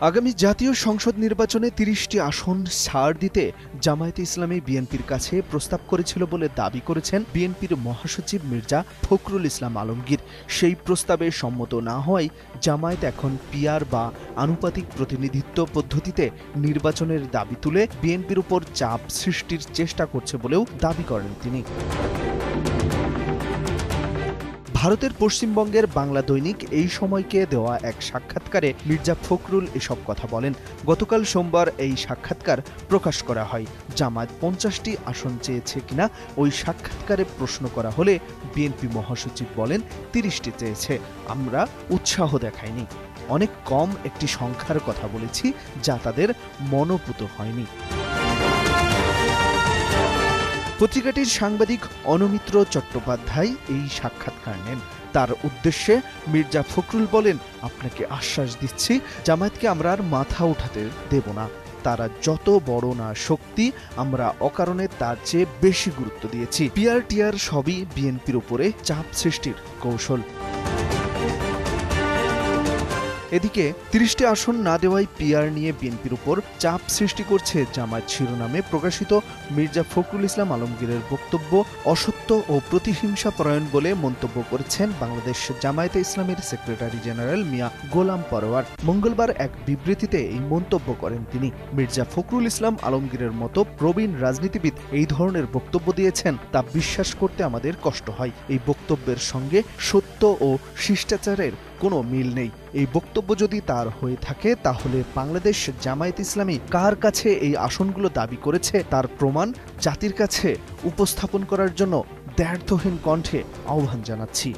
আগামী জাতীয় সংসদ নির্বাচনে ৩০টি আসন ছাড় দিতে জামায়াতে ইসলামী বিএনপির কাছে প্রস্তাব করেছিল বলে দাবি করেছেন বিএনপির মহাসচিব মির্জা ফখরুল ইসলাম আলমগীর। সেই প্রস্তাবে সম্মত না হওয়ায় জামায়াত এখন পিআর বা আনুপাতিক প্রতিনিধিত্ব পদ্ধতিতে নির্বাচনের দাবি তুলে বিএনপির উপর চাপ সৃষ্টির চেষ্টা করছে বলেও দাবি করেন তিনি। ভারতের পশ্চিমবঙ্গের বাংলা দৈনিক এই সময়কে দেওয়া এক সাক্ষাৎকারে মির্জা ফখরুল এসব কথা বলেন। গতকাল সোমবার এই সাক্ষাৎকার প্রকাশ করা হয়। জামায়াত ৫০টি আসন চেয়েছে কিনা ওই সাক্ষাৎকারে প্রশ্ন করা হলে বিএনপি মহাসচিব বলেন ৩০টি চেয়েছে, আমরা উৎসাহ দেখাইনি, অনেক কম একটি সংখ্যার কথা বলেছি যা তাদের মনোপুত হয়নি। পত্রিকাটির সাংবাদিক অনুমিত্র চট্টোপাধ্যায় এই সাক্ষাৎকার নেন। তার উদ্দেশ্যে মির্জা ফখরুল বলেন, আপনাকে আশ্বাস দিচ্ছি জামায়াতকে আমরা আর মাথা উঠাতে দেব না। তারা যত বড় না শক্তি, আমরা অকারণে তার চেয়ে বেশি গুরুত্ব দিয়েছি। পিআর-টিআর সবই বিএনপির উপরে চাপ সৃষ্টির কৌশল। এদিকে ৩০টি আসন না দেওয়ায় পিআর নিয়ে বিএনপির উপর চাপ সৃষ্টি করছে জামায়াত শিরোনামে প্রকাশিত মির্জা ফখরুল ইসলাম আলমগীরের বক্তব্য অসত্য ও প্রতিহিংসাপরায়ণ বলে মন্তব্য করেছেন বাংলাদেশ জামায়াতে ইসলামের সেক্রেটারি জেনারেল মিয়া গোলাম পরোয়ার। মঙ্গলবার এক বিবৃতিতে এই মন্তব্য করেন তিনি। মির্জা ফখরুল ইসলাম আলমগীরের মতো প্রবীণ রাজনীতিবিদ এই ধরনের বক্তব্য দিয়েছেন তা বিশ্বাস করতে আমাদের কষ্ট হয়। এই বক্তব্যের সঙ্গে সত্য ও শিষ্টাচারের কোনো মিল নেই। এই বক্তব্য যদি তার হয়ে থাকে তাহলে বাংলাদেশ জামায়াত ইসলামী কার কাছে এই আসনগুলো দাবি করেছে তার প্রমাণ জাতির কাছে উপস্থাপন করার জন্য দ্ব্যর্থহীন কণ্ঠে আহ্বান জানাচ্ছি।